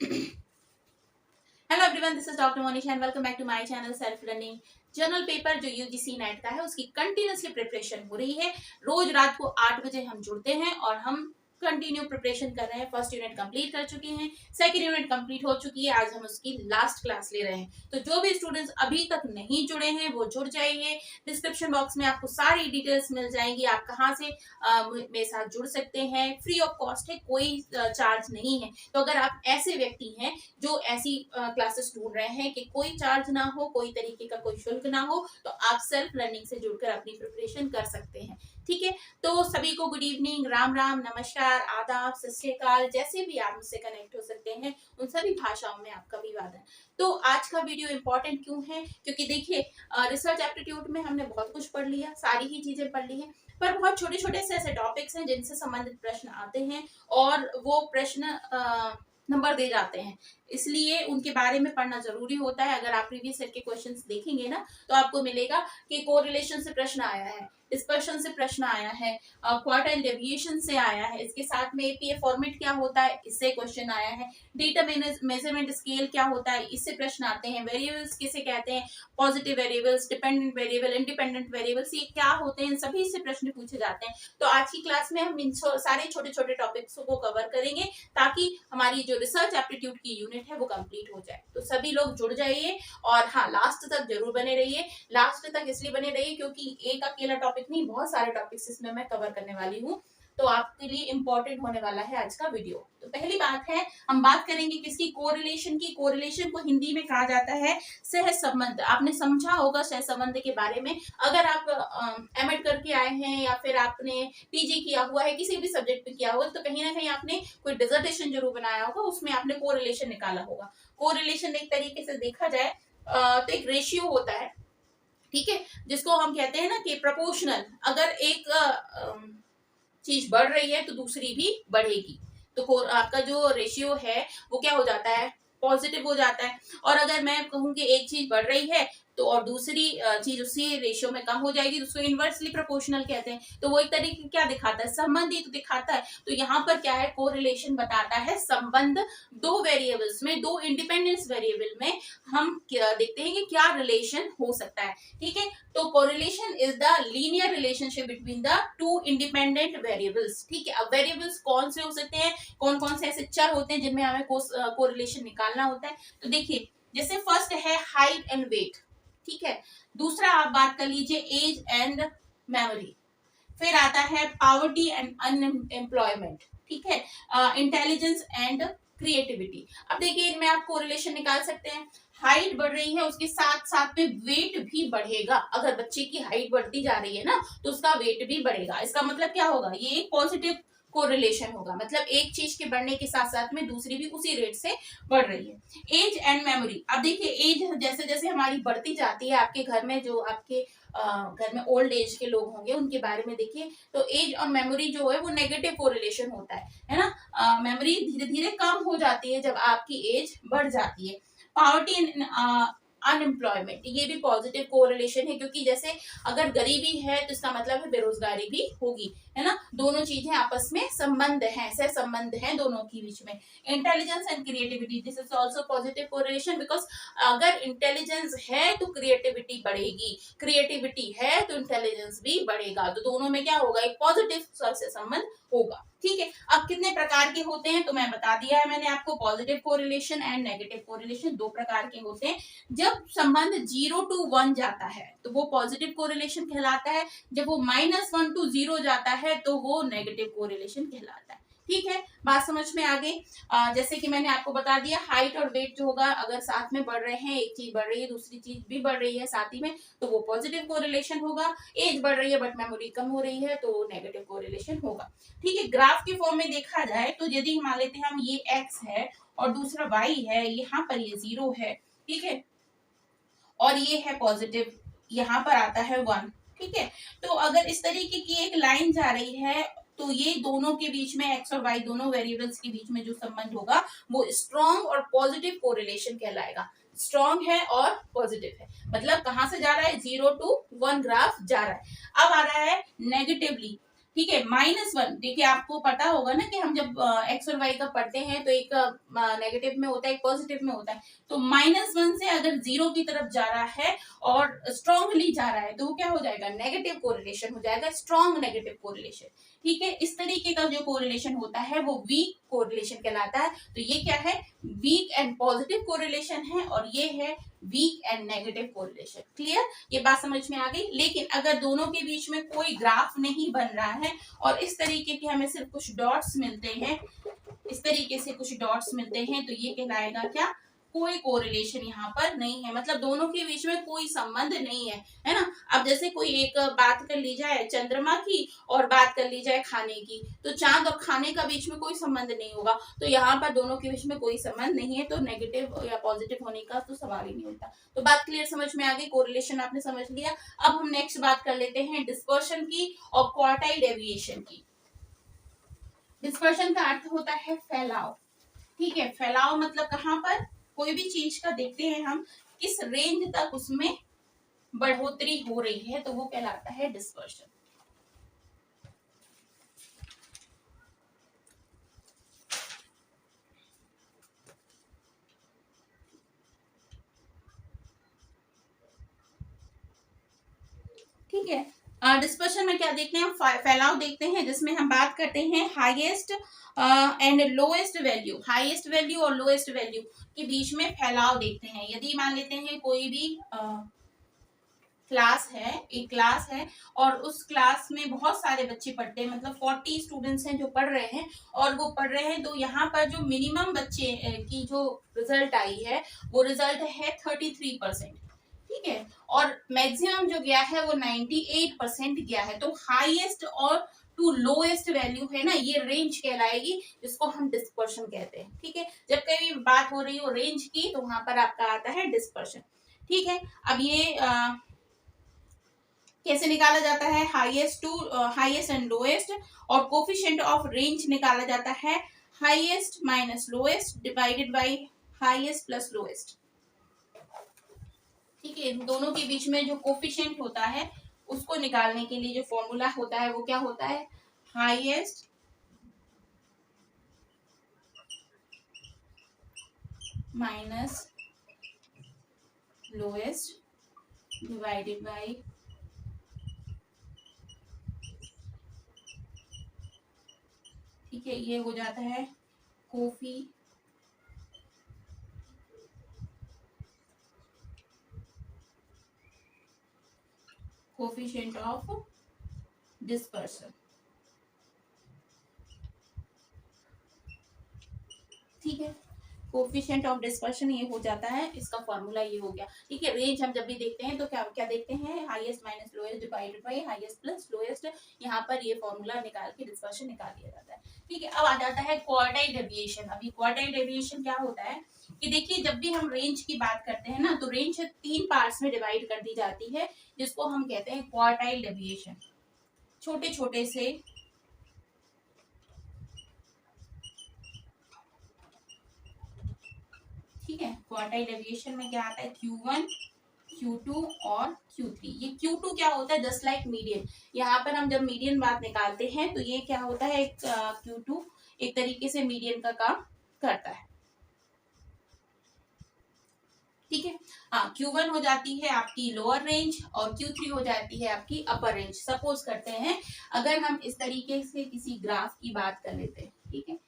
Hello everyone, this is doctor Monisha and welcome back to my channel self learning. Journal paper जो UGC NET का है उसकी continuously preparation हो रही है। रोज रात को 8 बजे हम जुड़ते हैं और हम कंटिन्यू प्रिपरेशन कर रहे हैं। फर्स्ट यूनिट कंप्लीट कर चुके हैं, सेकंड यूनिट कंप्लीट हो चुकी है, आज हम उसकी लास्ट क्लास ले रहे हैं। तो जो भी स्टूडेंट्स अभी तक नहीं जुड़े हैं वो जुड़ जाइए। डिस्क्रिप्शन बॉक्स में आपको सारी डिटेल्स मिल जाएंगी, आप कहाँ से मेरे साथ जुड़ सकते हैं। फ्री ऑफ कॉस्ट है, कोई चार्ज नहीं है। तो अगर आप ऐसे व्यक्ति हैं जो ऐसी क्लासेस ढूंढ रहे हैं कि कोई चार्ज ना हो, कोई तरीके का कोई शुल्क ना हो, तो आप सेल्फ लर्निंग से जुड़कर अपनी प्रिपरेशन कर सकते हैं। ठीक है, तो सभी को गुड इवनिंग, राम राम, नमस्कार, आदाब, सत श्री अकाल। जैसे भी आप मुझसे कनेक्ट हो सकते हैं उन सभी भाषाओं में आपका अभिवादन। तो आज का वीडियो इंपॉर्टेंट क्यों है? क्योंकि देखिए, रिसर्च एप्टीट्यूड में हमने बहुत कुछ पढ़ लिया, सारी ही चीजें पढ़ ली है, पर बहुत छोटे छोटे से ऐसे टॉपिक्स हैं जिनसे संबंधित प्रश्न आते हैं और वो प्रश्न नंबर दे जाते हैं, इसलिए उनके बारे में पढ़ना जरूरी होता है। अगर आप प्रीवियस ईयर के क्वेश्चंस देखेंगे ना तो आपको मिलेगा कि कोरिलेशन से प्रश्न आया है, डिस्पर्शन से प्रश्न आया है, क्वार्टाइल डेविएशन से आया है, इसके साथ में एपीए फॉर्मेट क्या होता है इससे क्वेश्चन आया है, डेटा मेजरमेंट स्केल क्या होता है इससे प्रश्न आते हैं, वेरिएबल्स किसे कहते हैं, positive variables, dependent variable, independent variables, ये क्या होते हैं, इन सभी से प्रश्न पूछे जाते हैं। तो आज की क्लास में हम इन सारे छोटे छोटे टॉपिक्स को कवर करेंगे ताकि हमारी जो रिसर्च एप्टीट्यूड की यूनिट है वो कंप्लीट हो जाए। तो सभी लोग जुड़ जाइए और हाँ, लास्ट तक जरूर बने रहिए। लास्ट तक इसलिए बने रहिए क्योंकि एक अकेला टॉपिक नहीं, बहुत सारे टॉपिक्स इसमें मैं कवर करने वाली हूँ, तो आपके लिए इंपॉर्टेंट होने वाला है आज का वीडियो। तो पहली बात है, हम बात करेंगे किसकी? कोरिलेशन की। कोरिलेशन को हिंदी में कहा जाता है सहसंबंध। आपने समझा होगा सहसंबंध के बारे में। अगर आप एमएड करके आए हैं या फिर आपने पीजी किया हुआ है, किसी भी सब्जेक्ट पे किया हुआ, तो कहीं ना कहीं आपने कोई डिसर्टेशन जरूर बनाया होगा, उसमें आपने कोरिलेशन निकाला होगा। कोरिलेशन एक तरीके से देखा जाए तो एक रेशियो होता है, ठीक है, जिसको हम कहते हैं ना कि प्रोपोर्शनल। अगर एक चीज बढ़ रही है तो दूसरी भी बढ़ेगी, तो आपका जो रेशियो है वो क्या हो जाता है? पॉजिटिव हो जाता है। और अगर मैं कहूँ कि एक चीज बढ़ रही है तो और दूसरी चीज उसी रेशियो में कम हो जाएगी, तो उसको इनवर्सली प्रोपोर्शनल कहते हैं। तो वो एक तरीके क्या दिखाता है? संबंध ही तो दिखाता है। तो यहाँ पर क्या है? कोरिलेशन बताता है संबंध दो वेरिएबल्स में, दो इंडिपेंडेंस वेरिएबल में हम क्या देखते हैं कि क्या रिलेशन हो सकता है। ठीक है, तो correlation is the linear relationship between the two independent variables. ठीक है, अब वेरिएबल्स कौन से हो सकते हैं, कौन कौन से ऐसे चर होते हैं जिनमें हमें कोरिलेशन निकालना होता है? तो देखिए, जैसे फर्स्ट है हाइट एंड वेट, ठीक है। दूसरा आप बात कर लीजिए एज एंड मेमोरी। फिर आता है पावर्टी एंड अनएम्प्लॉयमेंट, ठीक है। Intelligence and creativity. अब देखिए, इनमें आप कोरिलेशन निकाल सकते हैं। हाइट बढ़ रही है, उसके साथ साथ में वेट भी बढ़ेगा। अगर बच्चे की हाइट बढ़ती जा रही है ना तो उसका वेट भी बढ़ेगा। इसका मतलब क्या होगा? ये एक पॉजिटिव कोरिलेशन होगा, मतलब एक चीज के बढ़ने के साथ साथ में दूसरी भी उसी रेट से बढ़ रही है। Age and memory. अब देखिए, एज जैसे जैसे हमारी बढ़ती जाती है, आपके घर में जो आपके घर में ओल्ड एज के लोग होंगे उनके बारे में देखिए, तो एज और मेमोरी जो है वो नेगेटिव कोरिलेशन होता है ना। मेमोरी धीरे धीरे कम हो जाती है जब आपकी एज बढ़ जाती है। पावर्टी अनएम्प्लॉयमेंट, ये भी पॉजिटिव कोरिलेशन है, क्योंकि जैसे अगर गरीबी है तो इसका मतलब है बेरोजगारी भी होगी, है ना। दोनों चीजें आपस में संबंध हैं, सह संबंध हैं दोनों के बीच में। Intelligence and creativity, this is also positive correlation, because अगर इंटेलिजेंस है तो क्रिएटिविटी बढ़ेगी, क्रिएटिविटी है तो इंटेलिजेंस भी बढ़ेगा, तो दोनों में क्या होगा? एक पॉजिटिव से संबंध होगा। ठीक है, अब कितने प्रकार के होते हैं तो मैं बता दिया है मैंने आपको। Positive correlation and negative correlation दो प्रकार के होते हैं। जब संबंध 0 to 1 जाता है तो वो पॉजिटिव कोरिलेशन कहलाता है, जब वो -1 to 0 जाता है तो वो नेगेटिव कोरिलेशन कहलाता है। ठीक है, बात समझ में आ गई। जैसे कि मैंने आपको बता दिया, हाइट और वेट जो होगा अगर साथ में बढ़ रहे हैं, एक चीज बढ़ रही है दूसरी चीज भी बढ़ रही है साथ ही में, तो वो पॉजिटिव कोरिलेशन होगा। एज बढ़ रही है बट मेमोरी कम हो रही है तो नेगेटिव कोरिलेशन होगा। ठीक है, ग्राफ के फॉर्म में देखा जाए तो यदि मान लेते हैं हम ये x है और दूसरा y है, यहाँ पर ये 0 है, ठीक है, और ये है पॉजिटिव, यहाँ पर आता है 1, ठीक है। तो अगर इस तरीके की एक लाइन जा रही है तो ये दोनों के बीच में, एक्स और वाई दोनों वेरिएबल्स के बीच में जो संबंध होगा वो स्ट्रॉन्ग और पॉजिटिव कोरिलेशन कहलाएगा। स्ट्रॉन्ग है और पॉजिटिव है, मतलब कहां से जा रहा है? 0 to 1 ग्राफ जा रहा है। अब आ रहा है नेगेटिवली, ठीक है। -1 देखिए, आपको पता होगा ना कि हम जब एक्स और वाई का पढ़ते हैं तो एक नेगेटिव में होता है, एक पॉजिटिव में होता है। तो -1 से अगर 0 की तरफ जा रहा है और स्ट्रांगली जा रहा है तो वो क्या हो जाएगा, नेगेटिव कोरिलेशन हो जाएगा, स्ट्रॉन्ग नेगेटिव कोरिलेशन। ठीक है, इस तरीके का जो कोरिलेशन होता है वो वीक कोरिलेशन कहलाता है। तो ये क्या है, वीक एंड पॉजिटिव कोरिलेशन है, और ये है weak and negative correlation. Clear, ये बात समझ में आ गई। लेकिन अगर दोनों के बीच में कोई ग्राफ नहीं बन रहा है और इस तरीके के हमें सिर्फ कुछ डॉट्स मिलते हैं, इस तरीके से कुछ डॉट्स मिलते हैं, तो ये कहलाएगा क्या, कोई कोरिलेशन यहाँ पर नहीं है, मतलब दोनों के बीच में कोई संबंध नहीं है, है ना। अब जैसे कोई एक बात कर ली जाए चंद्रमा की और बात कर ली जाए खाने की, तो चांद और खाने का बीच में कोई संबंध नहीं होगा, तो यहाँ पर दोनों के बीच में कोई संबंध नहीं है, तो नेगेटिव या पॉजिटिव होने का तो सवाल ही नहीं होता। तो बात क्लियर समझ में आ गई, कोरिलेशन आपने समझ लिया। अब हम नेक्स्ट बात कर लेते हैं डिस्पर्शन की और क्वार्टाइल डेविएशन की। डिस्पर्शन का अर्थ होता है फैलाव। ठीक है, फैलाव मतलब कहाँ पर, कोई भी चीज का देखते हैं हम किस रेंज तक उसमें बढ़ोतरी हो रही है, तो वो कहलाता है डिस्पर्शन। ठीक है, डिस्पर्शन में क्या देखते हैं, फैलाव देखते हैं, जिसमें हम बात करते हैं highest and lowest value, highest value और लोएस्ट वैल्यू के बीच में फैलाव देखते हैं। यदि मान लेते हैं कोई भी क्लास है, एक क्लास है और उस क्लास में बहुत सारे बच्चे पढ़ते हैं, मतलब 40 स्टूडेंट्स हैं जो पढ़ रहे हैं, और वो पढ़ रहे हैं, तो यहाँ पर जो मिनिमम बच्चे की जो रिजल्ट आई है वो रिजल्ट है 33%। ठीक है, और मैक्सिमम जो गया है वो 98% गया है। तो हाईएस्ट और टू लोएस्ट वैल्यू है ना, ये रेंज कहलाएगी, जिसको हम डिस्पर्शन कहते हैं। ठीक है, जब कभी बात हो रही हो रेंज की तो वहां पर आपका आता है डिस्पर्शन। ठीक है, अब ये कैसे निकाला जाता है, highest to highest and lowest, और कोफिशिएंट ऑफ रेंज निकाला जाता है highest minus lowest divided by highest plus lowest. ठीक है, इन दोनों के बीच में जो कोफिशिएंट होता है उसको निकालने के लिए जो फॉर्मूला होता है वो क्या होता है, highest minus lowest divided bye ठीक है, ये हो जाता है कोफिशिएंट ऑफ डिस्पर्शन। ठीक है, कोफिशिएंट ऑफ डिस्पर्शन ये हो जाता है, इसका फॉर्मूला ये हो गया। ठीक है, रेंज हम जब भी देखते हैं तो क्या क्या देखते हैं, highest minus lowest divided by highest plus lowest, यहाँ पर ये फॉर्मूला निकाल के डिस्पर्शन निकाल दिया जाता है। ठीक है, अब आ जाता है क्वार्टाइल डेविएशन। अभी क्वार्टाइल डेविएशन क्या होता है कि देखिए, जब भी हम रेंज की बात करते हैं ना, तो रेंज 3 पार्ट्स में डिवाइड कर दी जाती है, जिसको हम कहते हैं क्वार्टाइल डेविएशन। छोटे छोटे से ठीक है, क्वार्टाइल डेविएशन में क्या आता है, Q1 Q2 और Q3। ये Q2 क्या होता है, जस्ट लाइक मीडियन। यहाँ पर हम जब मीडियन बात निकालते हैं तो ये क्या होता है, एक Q2 एक तरीके से मीडियन का काम करता है। ठीक है, हाँ, Q1 हो जाती है आपकी लोअर रेंज और Q3 हो जाती है आपकी अपर रेंज। सपोज करते हैं अगर हम इस तरीके से किसी ग्राफ की बात कर लेते हैं, ठीक है,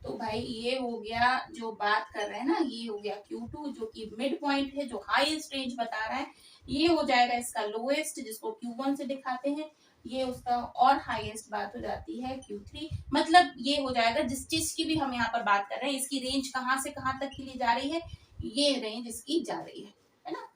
तो भाई ये हो गया, जो बात कर रहे हैं ना, ये हो गया Q2 जो कि मिड पॉइंट है, जो हाईएस्ट रेंज बता रहा है। ये हो जाएगा इसका लोएस्ट, जिसको Q1 से दिखाते हैं। ये उसका और हाईएस्ट बात हो जाती है Q3। मतलब ये हो जाएगा, जिस चीज की भी हम यहाँ पर बात कर रहे हैं, इसकी रेंज कहाँ से कहाँ तक के लिए जा रही है, ये रेंज इसकी जा रही है ना।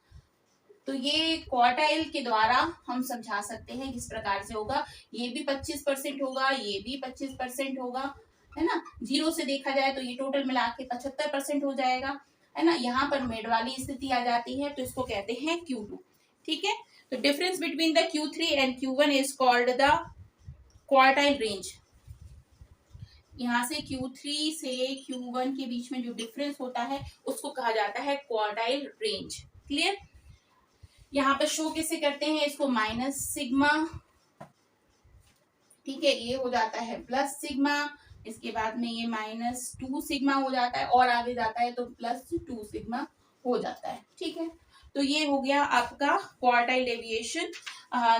तो ये क्वार्टाइल के द्वारा हम समझा सकते हैं किस प्रकार से होगा। ये भी 25% होगा, ये भी 25% होगा, है ना। 0 से देखा जाए तो ये टोटल मिला के 75% हो जाएगा, है ना। यहाँ पर मेड वाली स्थिति आ जाती है, तो इसको कहते हैं Q2। ठीक है, तो difference between the Q3 and Q1 is called the quartile range. यहाँ से Q3 से Q1 के बीच में जो डिफरेंस होता है उसको कहा जाता है क्वार्टाइल रेंज। क्लियर, यहाँ पर शो कैसे करते हैं इसको, माइनस सिग्मा ठीक है, ये हो जाता है प्लस सिग्मा, इसके बाद में ये -2 सिग्मा हो जाता है, और आगे जाता है तो +2 सिग्मा हो जाता है। ठीक है, तो ये हो गया आपका क्वार्टाइल डेविएशन,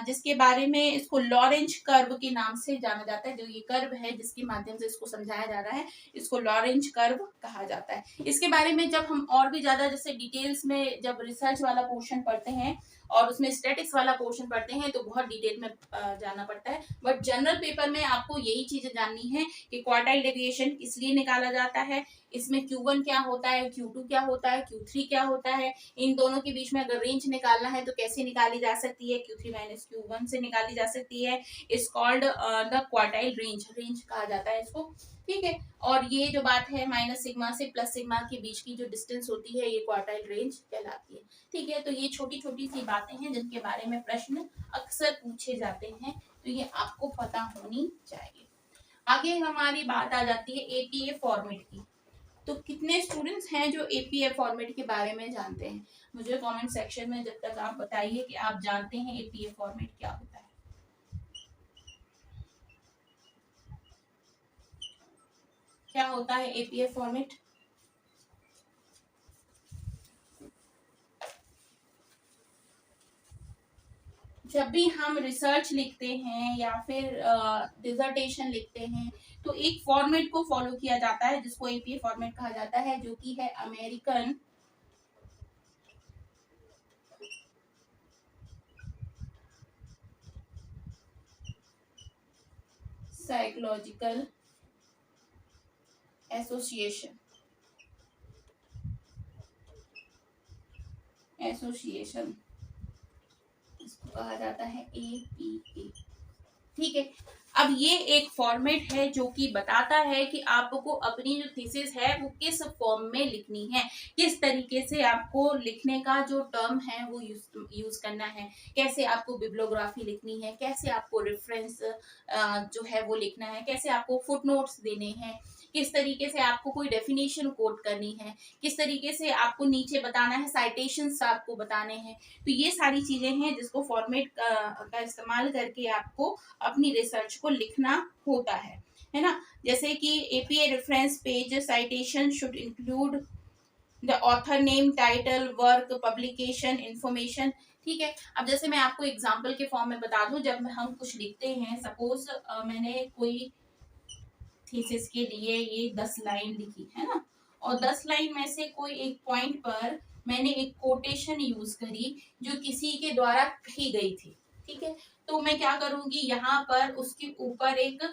जिसके बारे में इसको लॉरेंज कर्व के नाम से जाना जाता है। जो ये कर्व है जिसके माध्यम से इसको समझाया जा रहा है, इसको लॉरेंज कर्व कहा जाता है। इसके बारे में जब हम और भी ज्यादा जैसे डिटेल्स में जब रिसर्च वाला पोर्शन पढ़ते हैं और उसमें स्टैटिक्स वाला पोर्शन पढ़ते हैं तो बहुत डिटेल में जाना पड़ता है, बट जनरल पेपर में आपको यही चीजें जाननी है कि क्वार्टाइल डेविएशन किस लिए निकाला जाता है, इसमें Q1 क्या होता है, Q2 क्या होता है, Q3 क्या होता है, इन दोनों के बीच में अगर रेंज निकालना है तो कैसे निकाली जा सकती है, Q3 - Q1 से निकाली जा सकती है। इस called the quartile range, range कहा जाता है इसको। ठीक है, और ये जो बात है माइनस सिग्मा से प्लस सिग्मा के बीच की जो डिस्टेंस होती है ये क्वार्टाइल रेंज कहलाती है। ठीक है, तो ये छोटी छोटी सी बातें हैं जिनके बारे में प्रश्न अक्सर पूछे जाते हैं, तो ये आपको पता होनी चाहिए। आगे हमारी बात आ जाती है एपीए फॉर्मेट की। तो कितने स्टूडेंट्स हैं जो एपीए फॉर्मेट के बारे में जानते हैं? मुझे कमेंट सेक्शन में जब तक आप बताइए कि आप जानते हैं एपीए फॉर्मेट क्या होता है। क्या होता है एपीए फॉर्मेट? जब भी हम रिसर्च लिखते हैं या फिर डिसर्टेशन लिखते हैं तो एक फॉर्मेट को फॉलो किया जाता है जिसको एपीए फॉर्मेट कहा जाता है, जो कि है अमेरिकन साइकोलॉजिकल एसोसिएशन इसको कहा जाता है एपीए। ठीक है, अब ये एक फॉर्मेट है जो कि बताता है कि आपको अपनी जो थीसिस है वो किस फॉर्म में लिखनी है, किस तरीके से आपको लिखने का जो टर्म है वो यूज करना है, कैसे आपको बिब्लियोग्राफी लिखनी है, कैसे आपको रेफरेंस जो है वो लिखना है, कैसे आपको फुटनोट्स देने हैं, किस तरीके से आपको कोई डेफिनेशन कोट करनी है, किस तरीके से आपको नीचे बताना है, साइटेशंस आपको बताने हैं। तो ये सारी चीजें हैं जिसको फॉर्मेट का इस्तेमाल करके आपको अपनी रिसर्च को लिखना होता है ना। जैसे कि APA reference page citation should include the author name, title, work, publication information. ठीक है, अब जैसे मैं आपको एग्जांपल के फॉर्म में बता दूं, जब हम कुछ लिखते हैं, सपोज मैंने कोई थीसिस के लिए ये 10 लाइन लिखी है ना, और 10 लाइन में से कोई एक पॉइंट पर मैंने एक कोटेशन यूज करी जो किसी के द्वारा कही गई थी। ठीक है, तो मैं क्या करूंगी, यहाँ पर उसके ऊपर एक,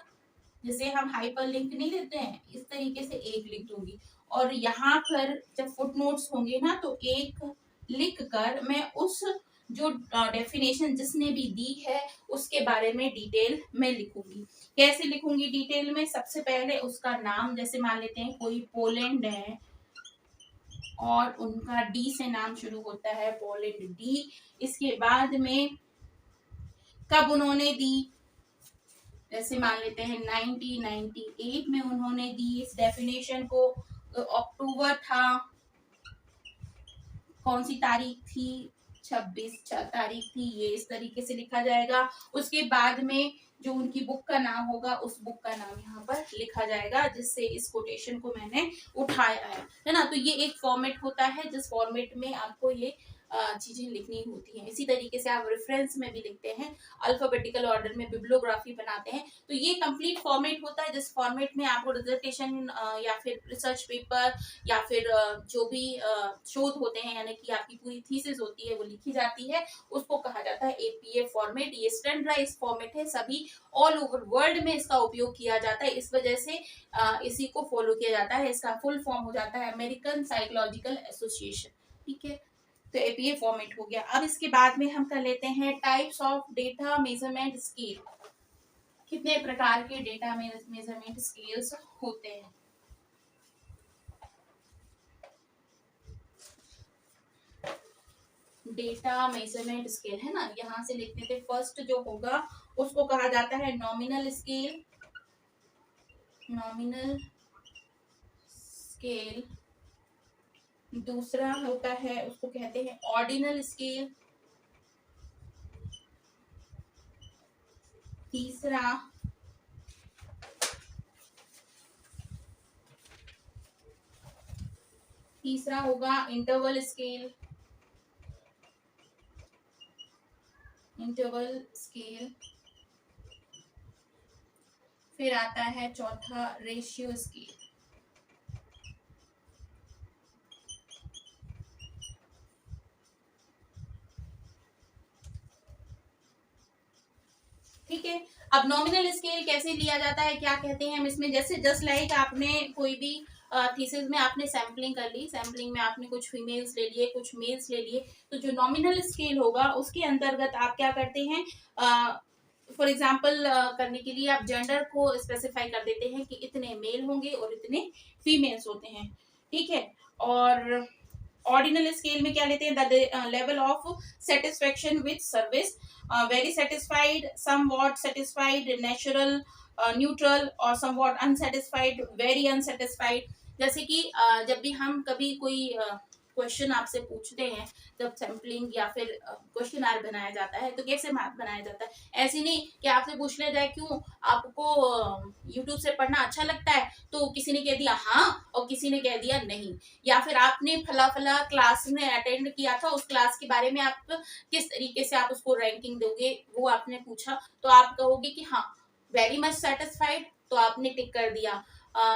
जैसे हम हाइपर लिंक नहीं देते हैं, इस तरीके से एक लिख दूंगी, और यहाँ पर जब फुटनोट्स होंगे ना तो एक लिख कर मैं उस जो डेफिनेशन जिसने भी दी है उसके बारे में डिटेल में लिखूंगी। कैसे लिखूंगी डिटेल में? सबसे पहले उसका नाम, जैसे मान लेते हैं कोई पोलैंड है और उनका डी से नाम शुरू होता है, पोलैंड डी। इसके बाद में कब उन्होंने दी, जैसे मान लेते हैं 1998 में उन्होंने दी इस डेफिनेशन को, अक्टूबर था, कौन सी तारीख थी, 26 तारीख थी, ये इस तरीके से लिखा जाएगा। उसके बाद में जो उनकी बुक का नाम होगा उस बुक का नाम यहाँ पर लिखा जाएगा जिससे इस कोटेशन को मैंने उठाया है ना। तो ये एक फॉर्मेट होता है जिस फॉर्मेट में आपको ये चीजें लिखनी होती हैं। इसी तरीके से आप रेफरेंस में भी लिखते हैं, अल्फाबेटिकल ऑर्डर में बिब्लियोग्राफी बनाते हैं। तो ये कंप्लीट फॉर्मेट होता है जिस फॉर्मेट में आपको डिसर्टेशन या फिर रिसर्च पेपर या फिर जो भी शोध होते हैं, यानी कि आपकी पूरी थीसिस होती है वो लिखी जाती है, उसको कहा जाता है एपीए फॉर्मेट। ये स्टैंडर्डाइज्ड फॉर्मेट है, सभी ऑल ओवर वर्ल्ड में इसका उपयोग किया जाता है, इस वजह से इसी को फॉलो किया जाता है। इसका फुल फॉर्म हो जाता है अमेरिकन साइकोलॉजिकल एसोसिएशन। ठीक है, तो एपीए फॉर्मेट हो गया। अब इसके बाद में हम कर लेते हैं types of data measurement scale. कितने प्रकार के डेटा मेजरमेंट स्केल्स होते हैं? डेटा मेजरमेंट स्केल है ना, यहाँ से लिखते थे। फर्स्ट जो होगा उसको कहा जाता है नॉमिनल स्केल, नॉमिनल स्केल। दूसरा होता है उसको कहते हैं ऑर्डिनल स्केल। तीसरा तीसरा होगा इंटरवल स्केल, इंटरवल स्केल। फिर आता है चौथा रेशियो स्केल। ठीक है, अब नॉमिनल स्केल कैसे लिया जाता है, क्या कहते हैं हम इसमें, जैसे जस्ट लाइक आपने कोई भी थीसिस में आपने सैम्पलिंग कर ली, सैम्पलिंग में आपने कुछ फीमेल्स ले लिए, कुछ मेल्स ले लिए, तो जो नॉमिनल स्केल होगा उसके अंतर्गत आप क्या करते हैं, फॉर एग्जाम्पल करने के लिए आप जेंडर को स्पेसिफाई कर देते हैं कि इतने मेल होंगे और इतने फीमेल्स होते हैं। ठीक है, और ऑर्डिनल स्केल में क्या लेते हैं, the level of satisfaction with service, very satisfied, somewhat satisfied, natural, neutral और समवॉट अनसेटिस्फाइड, वेरी अनसेटिस्फाइड। जैसे कि जब भी हम कभी कोई क्वेश्चन आपसे पूछते हैं, जब सैम्पलिंग या फिर क्वेश्चन आर बनाया जाता है, तो कैसे मैथ बनाया जाता है, ऐसे नहीं कि आपसे पूछ लिया जाए क्यों आपको यूट्यूब से पढ़ना अच्छा लगता है, तो किसी ने कह दिया हाँ और किसी ने कह दिया नहीं, या फिर आपने फला फला क्लास में अटेंड किया था, उस क्लास के बारे में आप किस तरीके से आप उसको रैंकिंग दोगे, वो आपने पूछा, तो आप कहोगे कि हाँ वेरी मच सेटिस्फाइड, तो आपने टिक कर दिया,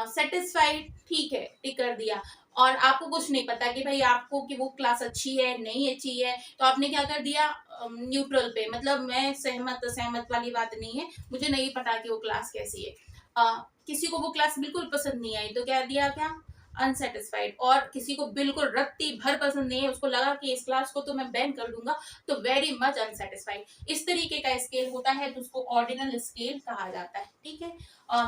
सेटिस्फाइड ठीक है टिक कर दिया, और आपको कुछ नहीं पता कि भाई आपको कि वो क्लास अच्छी है नहीं अच्छी है, तो आपने क्या कर दिया न्यूट्रल पे, मतलब मैं सहमत वाली बात नहीं है, मुझे नहीं पता कि वो क्लास कैसी है। किसी को वो क्लास बिल्कुल पसंद नहीं आई तो क्या दिया, क्या अनसेटिस्फाइड, और किसी को बिल्कुल रत्ती भर पसंद नहीं है, उसको लगा कि इस क्लास को तो मैं बैन कर दूंगा, तो वेरी मच अनसेटिस्फाइड। इस तरीके का स्केल होता है तो उसको ऑर्डिनल स्केल कहा जाता है। ठीक है,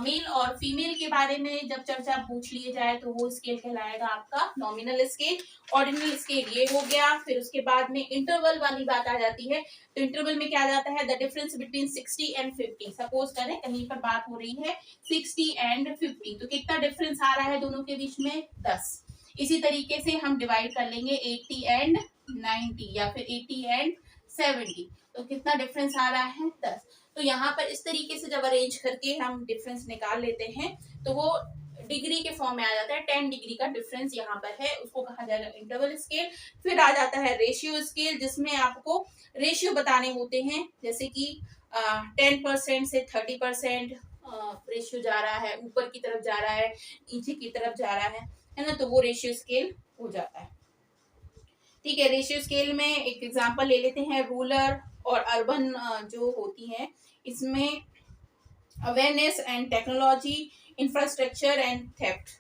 मेल और फीमेल के बारे में जब चर्चा पूछ लिए जाए तो वो स्केल कहलाएगा आपका नॉमिनल स्केल। ऑर्डिनल स्केल ये हो गया, फिर उसके बाद में इंटरवल वाली बात आ जाती है, तो इंटरवल में क्या आ जाता है, the difference between 60 and 50। Suppose करें कहीं पर बात हो रही है 60 एंड 50, तो कितना डिफरेंस आ रहा है दोनों के बीच में, 10। इसी तरीके से हम डिवाइड कर लेंगे 80 एंड 90 या फिर 80 एंड 70, तो कितना डिफरेंस आ रहा है, 10। तो यहाँ पर इस तरीके से जब अरेंज करके हम डिफरेंस निकाल लेते हैं तो वो डिग्री के फॉर्म में आ जाता है, 10 डिग्री का डिफरेंस यहाँ पर है, उसको कहा जाएगा इंटरवल स्केल। फिर आ जाता है रेशियो स्केल, जिसमें आपको रेशियो बताने होते हैं, जैसे कि 10% से 30% रेशियो जा रहा है, ऊपर की तरफ जा रहा है, नीचे की तरफ जा रहा है ना, तो वो रेशियो स्केल हो जाता है। ठीक है, रेशियो स्केल में एक एग्जांपल ले लेते हैं, रूरल और अर्बन जो होती है, इसमें awareness and technology, infrastructure and theft.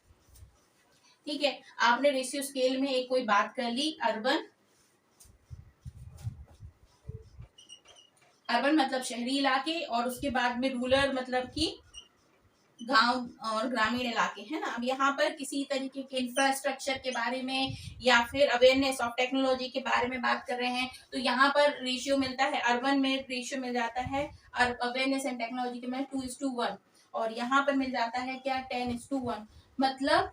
ठीक है, आपने रेशियो स्केल में एक कोई बात कर ली, अर्बन, अर्बन मतलब शहरी इलाके, और उसके बाद में रूरल मतलब कि गांव और ग्रामीण इलाके, है ना। अब यहाँ पर किसी तरीके के इंफ्रास्ट्रक्चर के बारे में या फिर अवेयरनेस ऑफ टेक्नोलॉजी के बारे में बात कर रहे हैं, तो यहाँ पर रेशियो मिलता है, अर्बन में रेशियो मिल जाता है अवेयरनेस एंड टेक्नोलॉजी के में 2:1, और यहाँ पर मिल जाता है क्या, 10:1। मतलब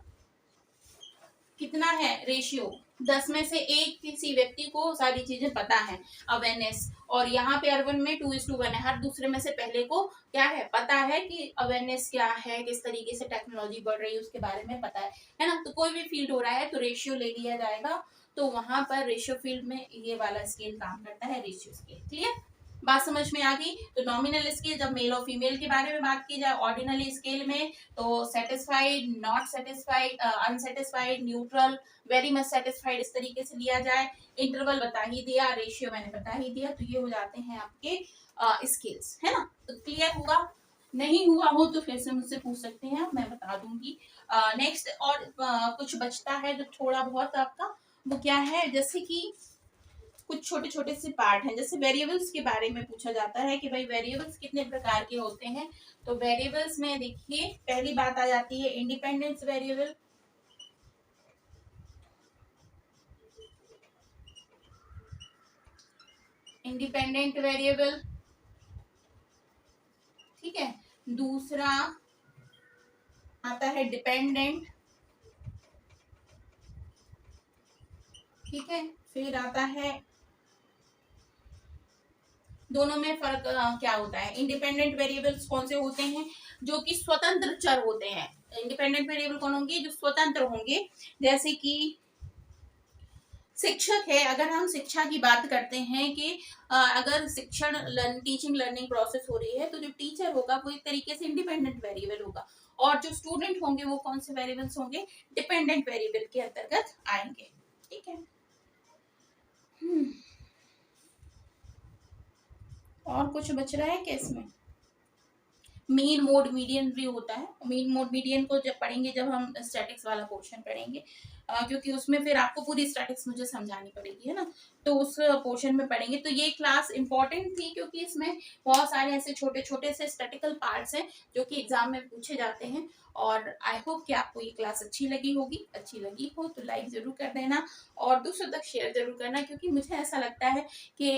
कितना है रेशियो, 10 में से एक किसी व्यक्ति को सारी चीजें पता है, अवेयरनेस, और यहाँ पे अर्बन में 2:1 है, हर दूसरे में से पहले को क्या है, पता है कि अवेयरनेस क्या है, किस तरीके से टेक्नोलॉजी बढ़ रही है उसके बारे में पता है ना। तो कोई भी फील्ड हो रहा है तो रेशियो ले लिया जाएगा, तो वहां पर रेशियो फील्ड में ये वाला स्केल काम करता है, रेशियो स्केल। क्लियर, बात समझ में आ गई। तो नॉमिनल स्केल जब मेल और फीमेल के बारे में बात की जाए, ऑर्डिनल स्केल में तो satisfied, not satisfied, unsatisfied, neutral, very much satisfied, इस तरीके से लिया जाए। इंटरवल बता ही दिया, रेशियो मैंने बता ही दिया, तो ये हो जाते हैं आपके स्केल्स, है ना। तो क्लियर हुआ, नहीं हुआ हो तो फिर से मुझसे पूछ सकते हैं, मैं बता दूंगी। नेक्स्ट और कुछ बचता है जो थोड़ा बहुत आपका, वो क्या है, जैसे कि कुछ छोटे छोटे से पार्ट हैं, जैसे वेरिएबल्स के बारे में पूछा जाता है कि भाई वेरिएबल्स कितने प्रकार के होते हैं। तो वेरिएबल्स में देखिए पहली बात आ जाती है इंडिपेंडेंस वेरिएबल, इंडिपेंडेंट वेरिएबल, ठीक है। दूसरा आता है डिपेंडेंट, ठीक है। फिर आता है, दोनों में फर्क क्या होता है, इंडिपेंडेंट वेरिएबल्स कौन से होते हैं, जो कि स्वतंत्र चर होते हैं। इंडिपेंडेंट वेरिएबल कौन होंगे, जो स्वतंत्र होंगे, जैसे कि शिक्षक है, अगर हम शिक्षा की बात करते हैं कि अगर शिक्षण टीचिंग लर्निंग प्रोसेस हो रही है तो जो टीचर होगा वो एक तरीके से इंडिपेंडेंट वेरिएबल होगा, और जो स्टूडेंट होंगे वो कौन से वेरिएबल्स होंगे, डिपेंडेंट वेरिएबल के अंतर्गत आएंगे। ठीक है। और कुछ बच रहा है क्या इसमें? मेन मोड मीडियन भी होता है। मेन मोड मीडियन को जब पढ़ेंगे, जब हम स्टैटिक्स वाला पोर्शन पढ़ेंगे, क्योंकि उसमें फिर आपको पूरी स्टैटिक्स मुझे समझानी पड़ेगी, है ना, तो उस पोर्शन में पढ़ेंगे। तो ये क्लास इंपॉर्टेंट थी क्योंकि इसमें बहुत सारे ऐसे छोटे छोटे से स्टैटिकल पार्ट्स हैं जो कि एग्जाम में पूछे जाते हैं। और आई होप कि आपको ये क्लास अच्छी लगी होगी। अच्छी लगी हो तो लाइक जरूर कर देना और दूसरों तक शेयर जरूर करना, क्योंकि मुझे ऐसा लगता है कि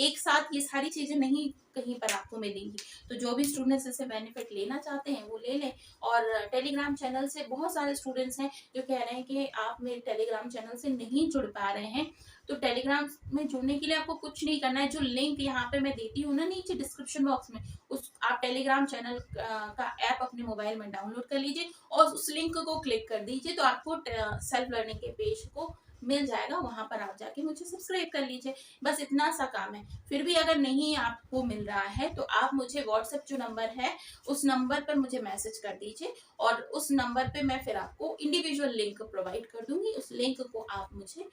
एक साथ ये सारी चीजें नहीं कहीं पर आपको मिलेंगी। तो जो भी स्टूडेंट्स इससे बेनिफिट लेना चाहते हैं वो ले लें। और टेलीग्राम चैनल से बहुत सारे स्टूडेंट्स हैं जो कह रहे हैं कि आप मेरे टेलीग्राम चैनल से नहीं जुड़ पा रहे हैं। तो टेलीग्राम में जुड़ने के लिए आपको कुछ नहीं करना है। जो लिंक यहाँ पे मैं देती हूँ ना नीचे डिस्क्रिप्शन बॉक्स में, उस आप टेलीग्राम चैनल का ऐप अपने मोबाइल में डाउनलोड कर लीजिए और उस लिंक को क्लिक कर दीजिए, तो आपको सेल्फ लर्निंग के पेज को मिल जाएगा। वहां पर आप जाके मुझे सब्सक्राइब कर लीजिए। बस इतना सा काम है। फिर भी अगर नहीं आपको मिल रहा है तो आप मुझे व्हाट्सएप जो नंबर है उस नंबर पर मुझे मैसेज कर दीजिए, और उस नंबर पे मैं फिर आपको इंडिविजुअल लिंक प्रोवाइड कर दूंगी। उस लिंक को आप मुझे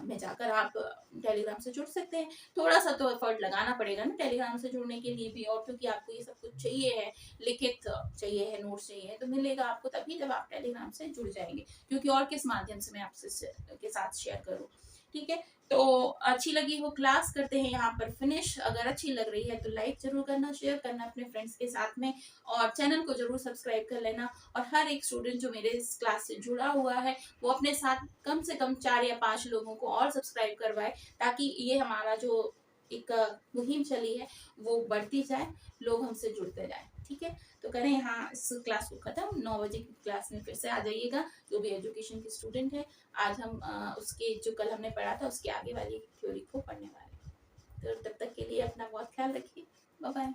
में जाकर आप टेलीग्राम से जुड़ सकते हैं। थोड़ा सा तो एफर्ट लगाना पड़ेगा ना टेलीग्राम से जुड़ने के लिए भी, और क्योंकि आपको ये सब कुछ चाहिए है, लिखित चाहिए है, नोट्स चाहिए है, तो मिलेगा आपको तभी जब आप टेलीग्राम से जुड़ जाएंगे, क्योंकि और किस माध्यम से मैं आपसे के साथ शेयर करूँ। ठीक है। तो अच्छी लगी हो क्लास, करते हैं यहाँ पर फिनिश। अगर अच्छी लग रही है तो लाइक जरूर करना, शेयर करना अपने फ्रेंड्स के साथ में, और चैनल को जरूर सब्सक्राइब कर लेना। और हर एक स्टूडेंट जो मेरे इस क्लास से जुड़ा हुआ है वो अपने साथ कम से कम 4 या 5 लोगों को और सब्सक्राइब करवाए, ताकि ये हमारा जो एक मुहिम चली है वो बढ़ती जाए, लोग हमसे जुड़ते जाए। ठीक है। तो करें यहाँ इस क्लास को खत्म। 9 बजे की क्लास में फिर से आ जाइएगा जो भी एजुकेशन के स्टूडेंट है। आज हम उसके जो कल हमने पढ़ा था उसके आगे वाली थ्योरी को पढ़ने वाले हैं। तो तब तक के लिए अपना बहुत ख्याल रखिए। Bye bye.